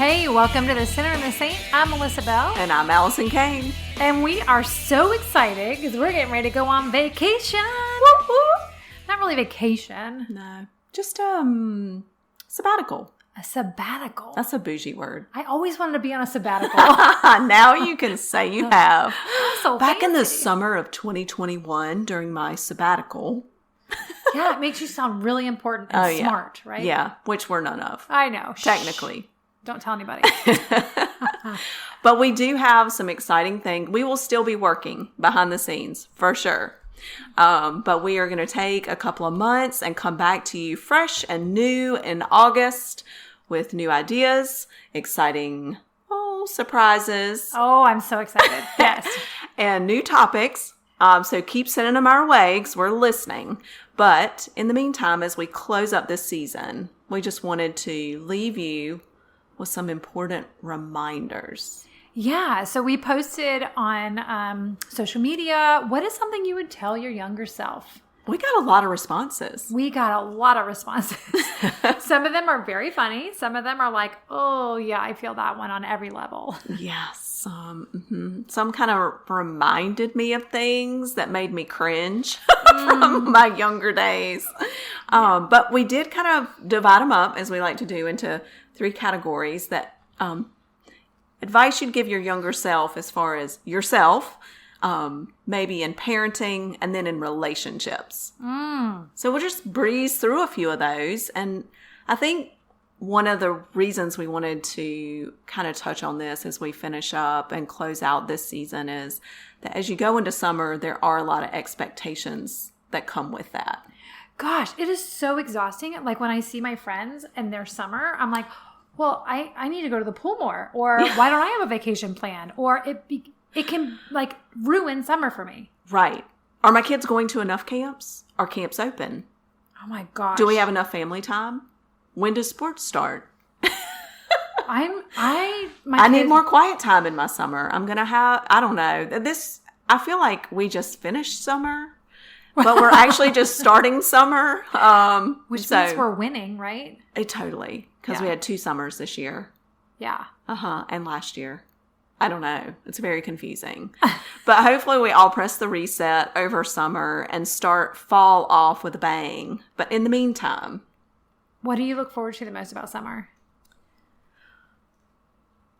Hey, welcome to The Sinner and the Saint. I'm Melissa Bell. And I'm Allison Kane. And we are so excited because we're getting ready to go on vacation. Woo woo. Not really vacation. No, just sabbatical. A sabbatical. That's a bougie word. I always wanted to be on a sabbatical. Now you can say you have. So Back in the fancy. summer of 2021 during my sabbatical. Yeah, it makes you sound really important and smart, right? Yeah, which we're none of. I know. Technically. Shh. Don't tell anybody. But we do have some exciting things. We will still be working behind the scenes, for sure. But we are going to take a couple of months and come back to you fresh and new in August with new ideas, exciting surprises. Oh, I'm so excited. Yes. And new topics. So keep sending them our way because we're listening. But in the meantime, as we close up this season, we just wanted to leave you with some important reminders. Yeah, so we posted on social media, what is something you would tell your younger self? We got a lot of responses. We got a lot of responses. Some of them are very funny. Some of them are like, oh, yeah, I feel that one on every level. Yes. Some kind of reminded me of things that made me cringe from my younger days. But we did kind of divide them up, as we like to do, into 3 categories that advice you'd give your younger self as far as yourself, maybe in parenting, and then in relationships. So we'll just breeze through a few of those. And I think one of the reasons we wanted to kind of touch on this as we finish up and close out this season is that as you go into summer, there are a lot of expectations that come with that. Gosh, it is so exhausting. Like when I see my friends and their summer, I'm like, well, I need to go to the pool more. Or why don't I have a vacation plan? Or it can like ruin summer for me. Right. Are my kids going to enough camps? Are camps open? Oh my gosh. Do we have enough family time? When does sports start? I need more quiet time in my summer. I'm going to have, I don't know. I feel like we just finished summer, but we're actually just starting summer. Which means we're winning, right? Totally. Because we had 2 summers this year. Yeah. And last year. I don't know. It's very confusing. But hopefully we all press the reset over summer and start fall off with a bang. But in the meantime, what do you look forward to the most about summer?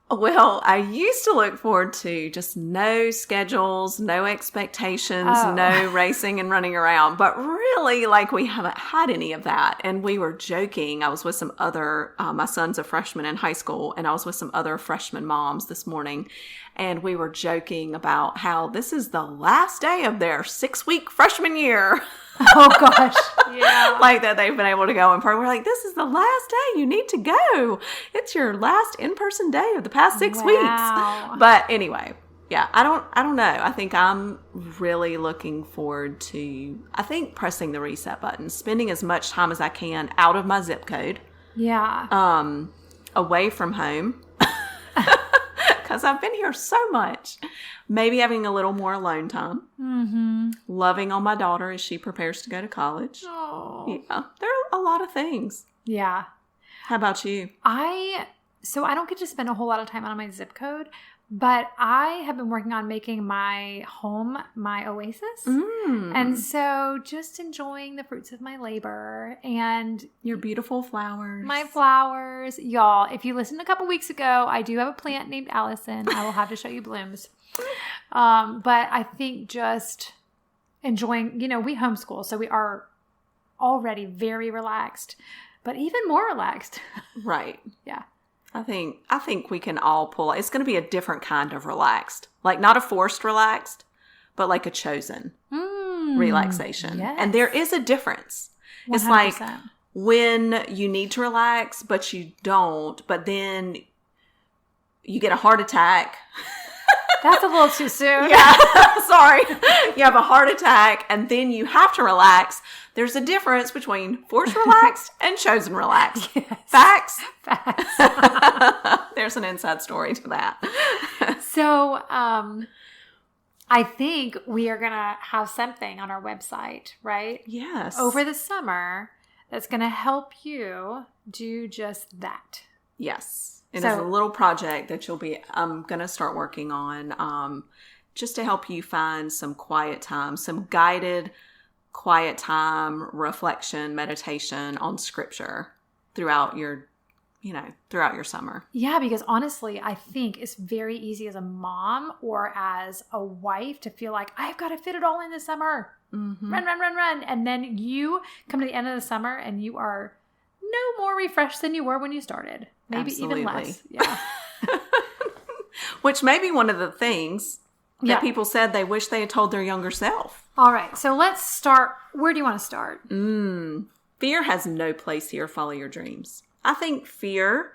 Well, I used to look forward to just no schedules, no expectations, no racing and running around. But really, like, we haven't had any of that. And we were joking. I was with some other, my son's a freshman in high school, and I was with some other freshman moms this morning. And we were joking about how this is the last day of their 6-week freshman year. Oh, gosh. Yeah. Like that they've been able to go and party. We're like, this is the last day. You need to go. It's your last in-person day of the past 6 weeks. But anyway, yeah, I don't know. I think I'm really looking forward to, pressing the reset button, spending as much time as I can out of my zip code. Yeah. Away from home. Because I've been here so much. Maybe having a little more alone time. Mm-hmm. Loving on my daughter as she prepares to go to college. Oh. Yeah, there are a lot of things. Yeah. How about you? So I don't get to spend a whole lot of time out of my zip code, but I have been working on making my home my oasis. And so just enjoying the fruits of my labor and your beautiful flowers. My flowers. Y'all, if you listened a couple weeks ago, I do have a plant named Allison. I will have to show you blooms. But I think just enjoying, we homeschool, so we are already very relaxed, but even more relaxed. Right. Yeah. I think we can all pull. It's going to be a different kind of relaxed, like not a forced relaxed, but like a chosen relaxation. Yes. And there is a difference. 100%. It's like when you need to relax, but you don't, but then you get a heart attack. That's a little too soon. Yeah, sorry. You have a heart attack and then you have to relax. There's a difference between forced relaxed and chosen relaxed. Yes. Facts? Facts. There's an inside story to that. So, I think we are going to have something on our website, right? Yes. Over the summer that's going to help you do just that. Yes. It is a little project that I'm going to start working on just to help you find some quiet time, some guided quiet time, reflection, meditation on scripture throughout your summer. Yeah, because honestly, I think it's very easy as a mom or as a wife to feel like, I've got to fit it all in this summer. Mm-hmm. Run. And then you come to the end of the summer and you are no more refreshed than you were when you started. Maybe Absolutely. even less. Yeah. Which may be one of the things that people said they wish they had told their younger self. All right. So let's start. Where do you want to start? Fear has no place here. Follow your dreams. I think fear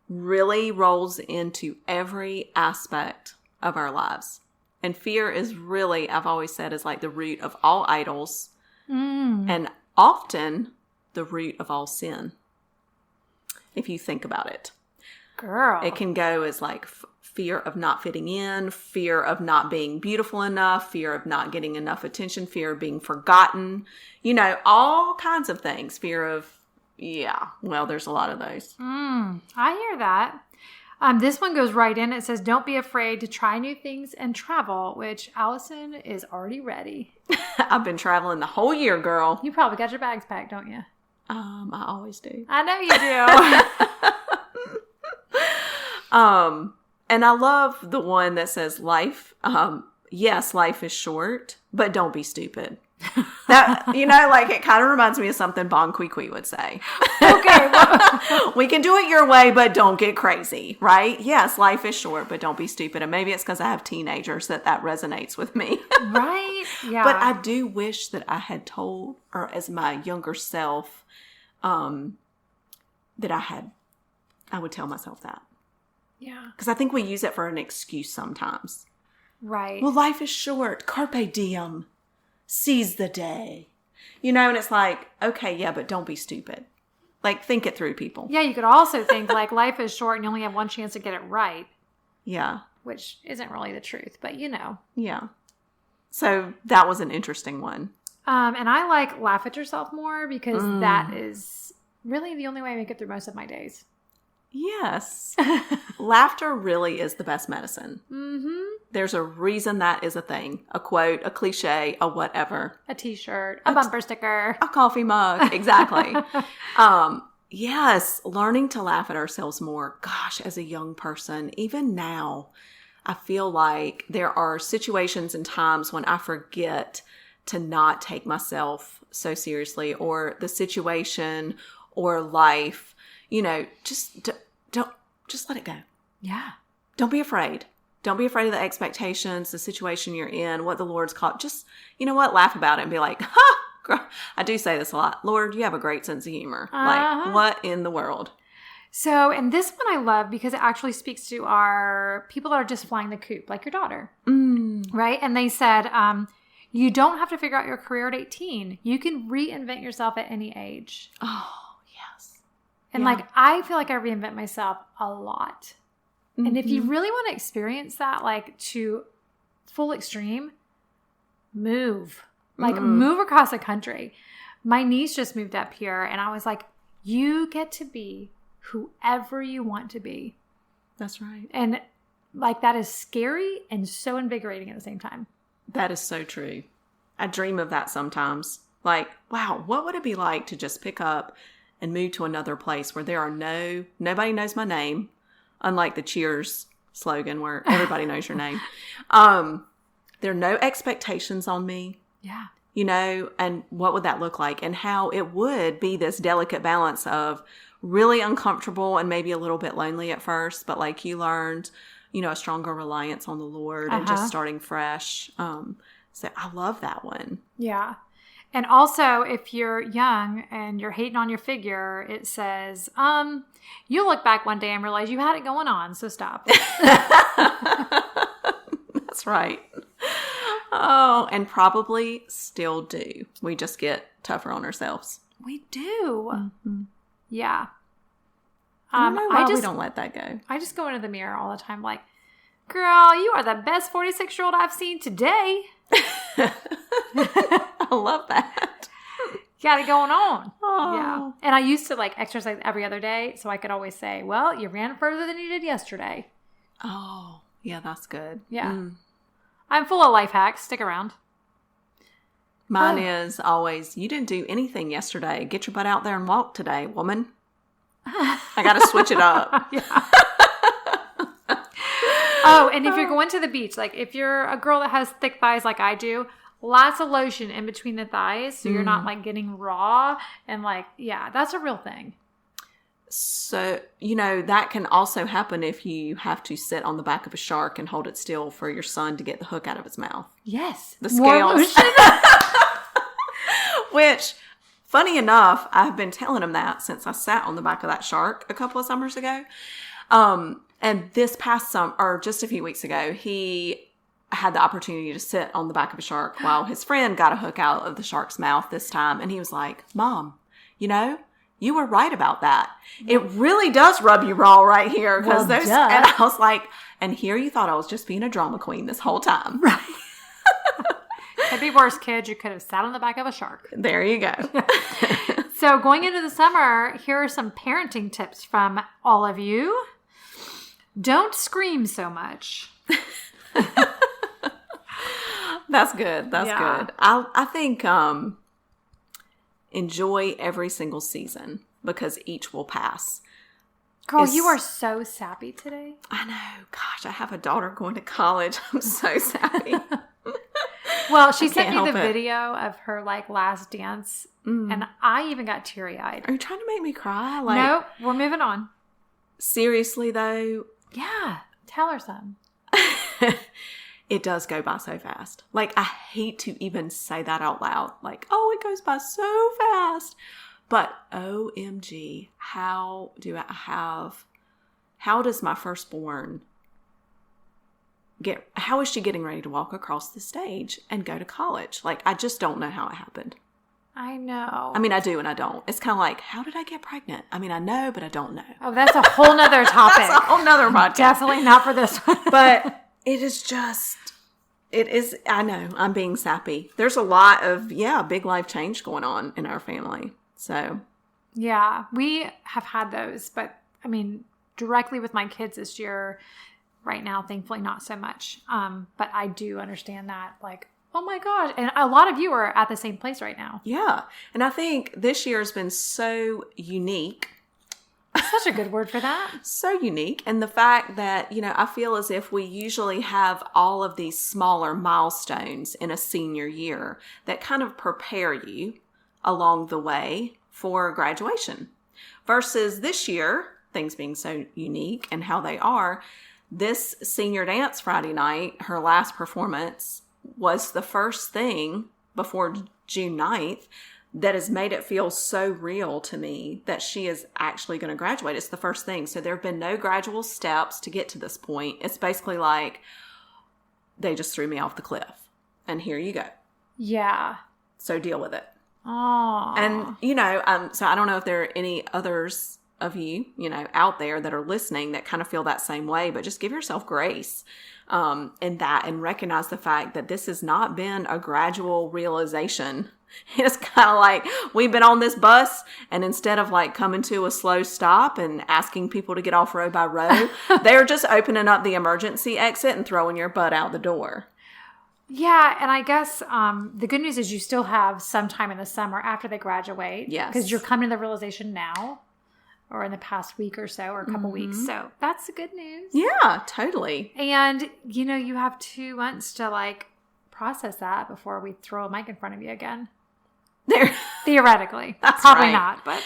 really rolls into every aspect of our lives. And fear is really, I've always said, is like the root of all idols and often the root of all sin. If you think about it. Girl. It can go as like fear of not fitting in, fear of not being beautiful enough, fear of not getting enough attention, fear of being forgotten, all kinds of things. Fear of, there's a lot of those. I hear that. This one goes right in. It says, don't be afraid to try new things and travel, which Allison is already ready. I've been traveling the whole year, girl. You probably got your bags packed, don't you? I always do. I know you do. And I love the one that says life. Yes, life is short, but don't be stupid. That, it kind of reminds me of something Bon Qui would say. Okay. We can do it your way, but don't get crazy, right? Yes, life is short, but don't be stupid. And maybe it's because I have teenagers that I with me. Right? Yeah. But I do wish that I had told, or as my younger self, that I would tell myself that. Yeah. Because I think we use it for an excuse sometimes. Right. Well, life is short. Carpe diem. Seize the day. And it's like, okay, yeah, but don't be stupid. Like, think it through, people. Yeah, you could also think, like, life is short and you only have one chance to get it right. Yeah. Which isn't really the truth, but Yeah. So that was an interesting one. And I like laugh at yourself more because that is really the only way I make it through most of my days. Yes. Laughter really is the best medicine. Mm-hmm. There's a reason that is a thing. A quote, a cliche, a whatever. A t-shirt, a bumper sticker. A coffee mug. Exactly. Yes. Learning to laugh at ourselves more. Gosh, as a young person, even now, I feel like there are situations and times when I forget to not take myself so seriously, or the situation or life, just let it go. Yeah. Don't be afraid. Don't be afraid of the expectations, the situation you're in, what the Lord's called. Just, laugh about it and be like, ha! I do say this a lot. Lord, you have a great sense of humor. Like, what in the world? So, and this one I love because it actually speaks to our people that are just flying the coop, like your daughter. Right? And they said, you don't have to figure out your career at 18. You can reinvent yourself at any age. Oh, yes. And I feel like I reinvent myself a lot. Mm-hmm. And if you really want to experience that, to full extreme, move. Move across the country. My niece just moved up here and I was like, you get to be whoever you want to be. That's right. And that is scary and so invigorating at the same time. That is so true. I dream of that sometimes. Wow, what would it be like to just pick up and move to another place where there are nobody knows my name, unlike the Cheers slogan where everybody knows your name. There are no expectations on me. Yeah. And what would that look like? And how it would be this delicate balance of really uncomfortable and maybe a little bit lonely at first, but you learned, a stronger reliance on the Lord and just starting fresh. So I love that one. Yeah. And also, if you're young and you're hating on your figure, it says, you'll look back one day and realize you had it going on, so stop. That's right. Oh, and probably still do. We just get tougher on ourselves. We do. Mm-hmm. Yeah. I don't know why we don't let that go. I just go into the mirror all the time like, girl, you are the best 46-year-old I've seen today. I love that. got it going on. Oh. Yeah. And I used to like exercise every other day. So I could always say, well, you ran further than you did yesterday. Oh, yeah, that's good. Yeah. I'm full of life hacks. Stick around. Mine is always, you didn't do anything yesterday. Get your butt out there and walk today, woman. I got to switch it up. Yeah. Oh, and if you're going to the beach, like if you're a girl that has thick thighs like I do, lots of lotion in between the thighs so you're not like getting raw and like, yeah, that's a real thing. So, that can also happen if you have to sit on the back of a shark and hold it still for your son to get the hook out of his mouth. Yes. The scales. Which, funny enough, I've been telling him that since I sat on the back of that shark a couple of summers ago. And this past summer, or just a few weeks ago, he had the opportunity to sit on the back of a shark while his friend got a hook out of the shark's mouth this time. And he was like, Mom, you were right about that. It really does rub you raw right here. Well, and I was like, and here you thought I was just being a drama queen this whole time. Right. Could be worse, kids. You could have sat on the back of a shark. There you go. So going into the summer, here are some parenting tips from all of you. Don't scream so much. That's good. That's good. I think enjoy every single season because each will pass. Girl, you are so sappy today. I know. Gosh, I have a daughter going to college. I'm so sappy. Well, she sent me the video of her like last dance, and I even got teary-eyed. Are you trying to make me cry? No, we're moving on. Seriously, though? Yeah. Tell her something. It does go by so fast. Like, I hate to even say that out loud. Like, oh, it goes by so fast. But OMG, how does my firstborn how is she getting ready to walk across the stage and go to college? Like, I just don't know how it happened. I know. I mean, I do and I don't. It's kind of like, how did I get pregnant? I mean, I know, but I don't know. Oh, that's a whole nother topic. That's a whole nother podcast. Definitely not for this one. But it is, I know, I'm being sappy. There's a lot of, big life change going on in our family. So. Yeah, we have had those. But, I mean, directly with my kids this year, right now, thankfully, not so much. But I do understand that, like, oh my gosh. And a lot of you are at the same place right now. Yeah. And I think this year has been so unique. Such a good word for that. So unique. And the fact that, I feel as if we usually have all of these smaller milestones in a senior year that kind of prepare you along the way for graduation. Versus this year, things being so unique and how they are, this senior dance Friday night, her last performance, was the first thing before June 9th that has made it feel so real to me that she is actually going to graduate. It's the first thing. So there have been no gradual steps to get to this point. It's basically like they just threw me off the cliff and here you go. Yeah. So deal with it. Oh. And, so I don't know if there are any others of you, out there that are listening that kind of feel that same way, but just give yourself grace in that and recognize the fact that this has not been a gradual realization. It's kind of like we've been on this bus and instead of like coming to a slow stop and asking people to get off row by row, they're just opening up the emergency exit and throwing your butt out the door. Yeah, and I guess the good news is you still have some time in the summer after they graduate. Yes. Because you're coming to the realization now. Or in the past week or so, or a couple weeks. So that's the good news. Yeah, totally. And, you have 2 months to, like, process that before we throw a mic in front of you again. There. Theoretically. That's Probably right. not, but.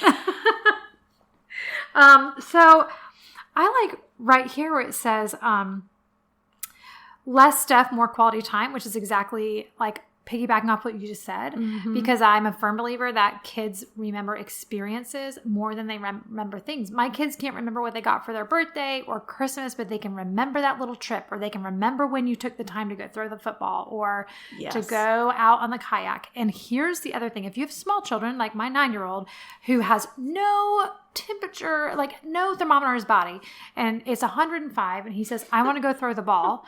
So I like right here where it says less stuff, more quality time, which is exactly, like, piggybacking off what you just said, because I'm a firm believer that kids remember experiences more than they remember things. My kids can't remember what they got for their birthday or Christmas, but they can remember that little trip, or they can remember when you took the time to go throw the football or to go out on the kayak. And here's the other thing. If you have small children, like my 9-year-old, who has no temperature, like no thermometer in his body, and it's 105, and he says, I want to go throw the ball.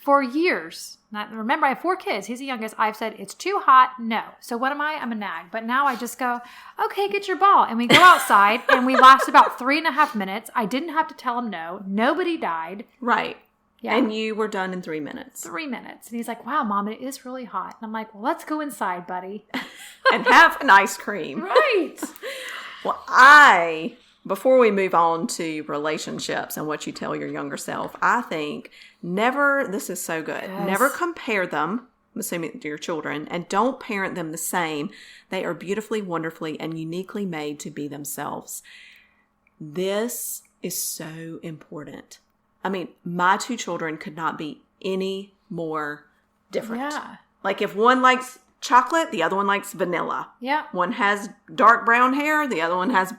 For years, remember I have 4 kids. He's the youngest. I've said, it's too hot. No. So what am I? I'm a nag. But now I just go, okay, get your ball. And we go outside and we last about 3.5 minutes. I didn't have to tell him no. Nobody died. Right. Yeah. And you were done in 3 minutes. 3 minutes. And he's like, wow, Mom, it is really hot. And I'm like, well, let's go inside, buddy. And have an ice cream. Right. Well, before we move on to relationships and what you tell your younger self, I think this is so good. Yes. Never compare them, I'm assuming to your children, and don't parent them the same. They are beautifully, wonderfully, and uniquely made to be themselves. This is so important. I mean, my 2 children could not be any more different. Yeah. Like if one likes chocolate, the other one likes vanilla. Yeah. One has dark brown hair, the other one has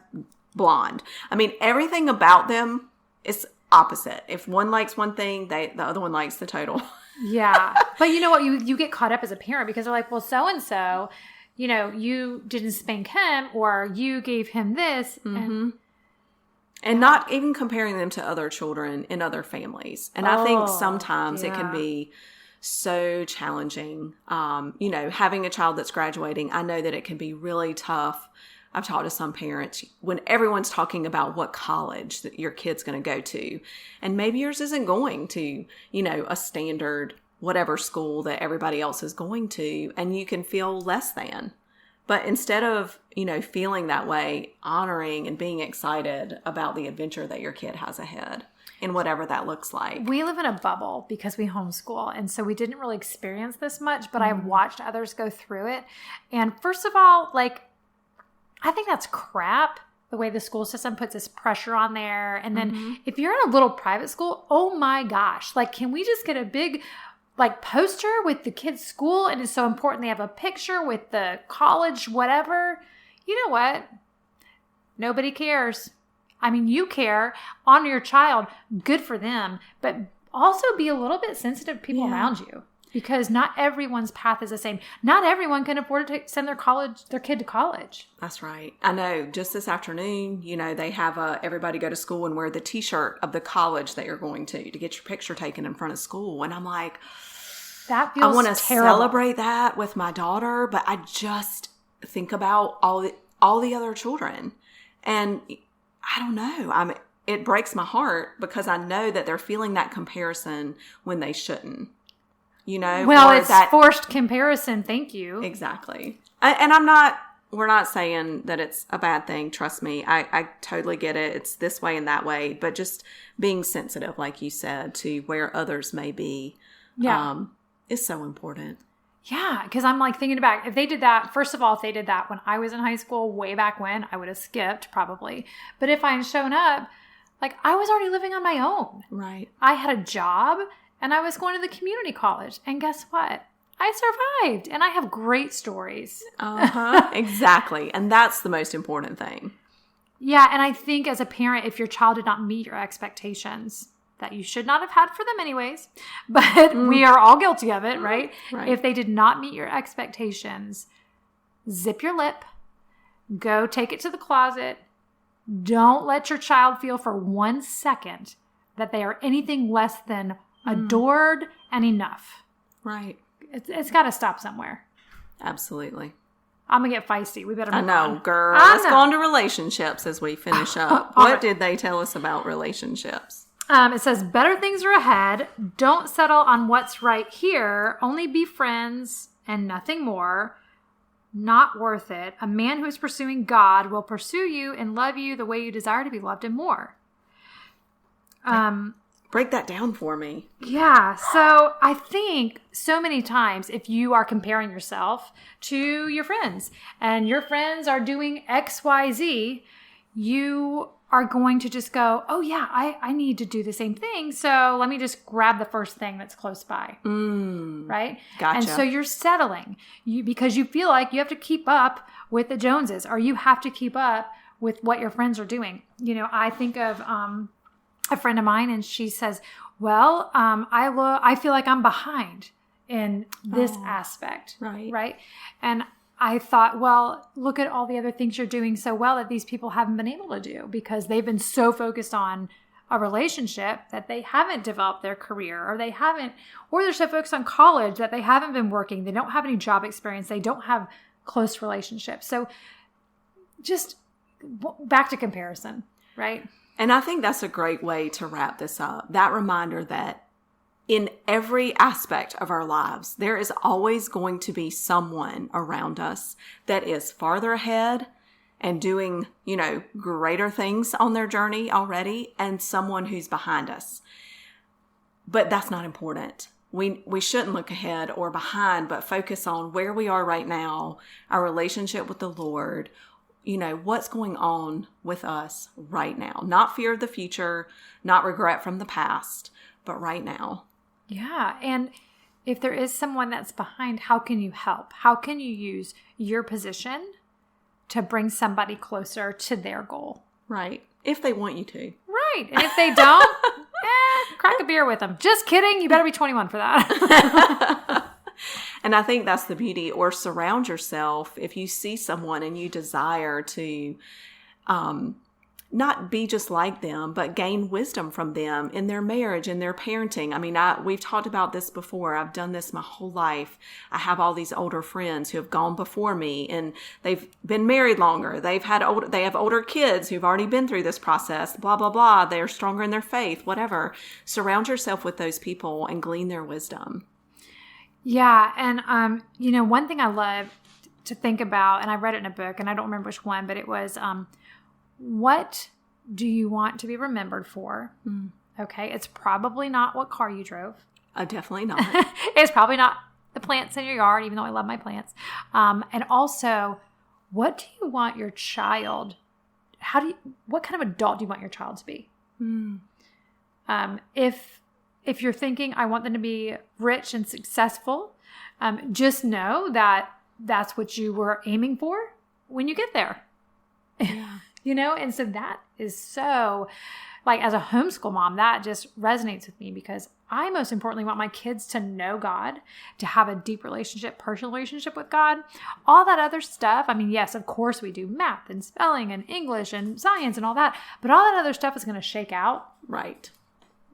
blonde. I mean, everything about them is opposite. If one likes one thing, the other one likes the total. Yeah. But you know what? You get caught up as a parent because they're like, well, so-and-so, you didn't spank him or you gave him this. Mm-hmm. And not even comparing them to other children in other families. And I think sometimes it can be so challenging. Having a child that's graduating, I know that it can be really tough. I've talked to some parents when everyone's talking about what college that your kid's going to go to. And maybe yours isn't going to, a standard whatever school that everybody else is going to. And you can feel less than. But instead of, feeling that way, honoring and being excited about the adventure that your kid has ahead and whatever that looks like. We live in a bubble because we homeschool. And so we didn't really experience this much, but I've watched others go through it. And first of all, I think that's crap, the way the school system puts this pressure on there. And then if you're in a little private school, oh my gosh, can we just get a big poster with the kids' school? And it's so important they have a picture with the college, whatever. You know what? Nobody cares. I mean, you care. Honor your child. Good for them. But also be a little bit sensitive to people around you. Because not everyone's path is the same. Not everyone can afford to send their kid to college. That's right. I know. Just this afternoon, they have everybody go to school and wear the T-shirt of the college that you're going to get your picture taken in front of school. And I'm like, that feels terrible. I want to celebrate that with my daughter, but I just think about all the other children, and I don't know. It breaks my heart because I know that they're feeling that comparison when they shouldn't. Well, it's forced comparison. Thank you. Exactly. And we're not saying that it's a bad thing. Trust me. I totally get it. It's this way and that way, but just being sensitive, like you said, to where others may be, is so important. Yeah. Cause I'm thinking back, if they did that, first of all, if they did that when I was in high school, way back when, I would have skipped probably. But if I had shown up, I was already living on my own. Right. I had a job. And I was going to the community college. And guess what? I survived. And I have great stories. Exactly. And that's the most important thing. Yeah. And I think as a parent, if your child did not meet your expectations, that you should not have had for them anyways, but we are all guilty of it, right? If they did not meet your expectations, zip your lip, go take it to the closet. Don't let your child feel for 1 second that they are anything less than adored and enough. Right. It's got to stop somewhere. Absolutely. I'm going to get feisty. We better move on. I know, girl. Let's go on to relationships as we finish up. What did they tell us about relationships? It says, better things are ahead. Don't settle on what's right here. Only be friends and nothing more. Not worth it. A man who is pursuing God will pursue you and love you the way you desire to be loved and more. Break that down for me. Yeah. So I think so many times if you are comparing yourself to your friends and your friends are doing X, Y, Z, you are going to just go, oh yeah, I need to do the same thing. So let me just grab the first thing that's close by. Right? Gotcha. And so you're settling because you feel like you have to keep up with the Joneses or you have to keep up with what your friends are doing. I think of, a friend of mine, and she says, well, I feel like I'm behind in this aspect. Right. And I thought, well, look at all the other things you're doing so well that these people haven't been able to do because they've been so focused on a relationship that they haven't developed their career, or they're so focused on college that they haven't been working. They don't have any job experience. They don't have close relationships. So just back to comparison, right? And I think that's a great way to wrap this up. That reminder that in every aspect of our lives, there is always going to be someone around us that is farther ahead and doing, greater things on their journey already, and someone who's behind us. But that's not important. We shouldn't look ahead or behind, but focus on where we are right now, our relationship with the Lord, what's going on with us right now. Not fear of the future, not regret from the past, but right now. Yeah. And if there is someone that's behind, how can you help? How can you use your position to bring somebody closer to their goal? Right. If they want you to. Right. And if they don't, crack a beer with them. Just kidding. You better be 21 for that. And I think that's the beauty. Or surround yourself, if you see someone and you desire to not be just like them, but gain wisdom from them in their marriage, in their parenting. I mean, we've talked about this before. I've done this my whole life. I have all these older friends who have gone before me, and they've been married longer. They have older kids who've already been through this process, blah, blah, blah. They're stronger in their faith, whatever. Surround yourself with those people and glean their wisdom. Yeah. And, one thing I love to think about, and I read it in a book, and I don't remember which one, but it was, what do you want to be remembered for? Okay. It's probably not what car you drove. Definitely not. It's probably not the plants in your yard, even though I love my plants. And also, what do you want your child, what kind of adult do you want your child to be? If you're thinking, I want them to be rich and successful, just know that that's what you were aiming for when you get there. Yeah. And so that is so, as a homeschool mom, that just resonates with me, because I most importantly want my kids to know God, to have a deep personal relationship with God. All that other stuff, I mean, yes, of course we do math and spelling and English and science and all that, but all that other stuff is going to shake out. Right.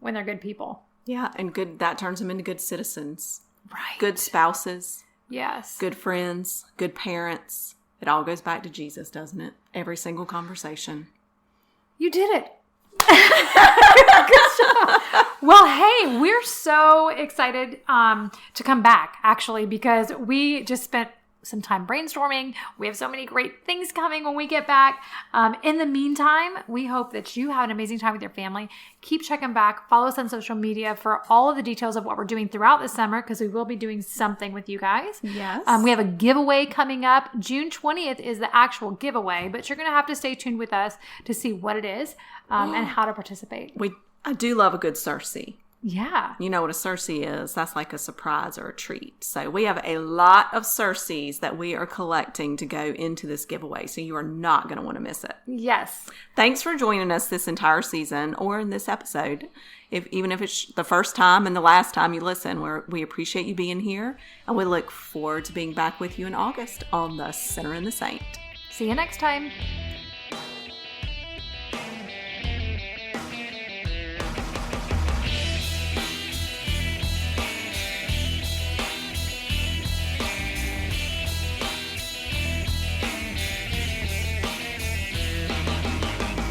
When they're good people. Yeah, and that turns them into good citizens. Right. Good spouses. Yes. Good friends, good parents. It all goes back to Jesus, doesn't it? Every single conversation. You did it. Good job. Well, hey, we're so excited to come back, actually, because we just spent some time brainstorming. We have so many great things coming when we get back. In the meantime, we hope that you have an amazing time with your family. Keep checking back. Follow us on social media for all of the details of what we're doing throughout the summer, because we will be doing something with you guys. Yes. We have a giveaway coming up. June 20th is the actual giveaway, but you're going to have to stay tuned with us to see what it is and how to participate. I do love a good Cersei. Yeah. You know what a Cersei is? That's like a surprise or a treat. So we have a lot of Cerseis that we are collecting to go into this giveaway. So you are not going to want to miss it. Yes. Thanks for joining us this entire season, or in this episode. Even if it's the first time and the last time you listen, we appreciate you being here. And we look forward to being back with you in August on The Sinner and the Saint. See you next time.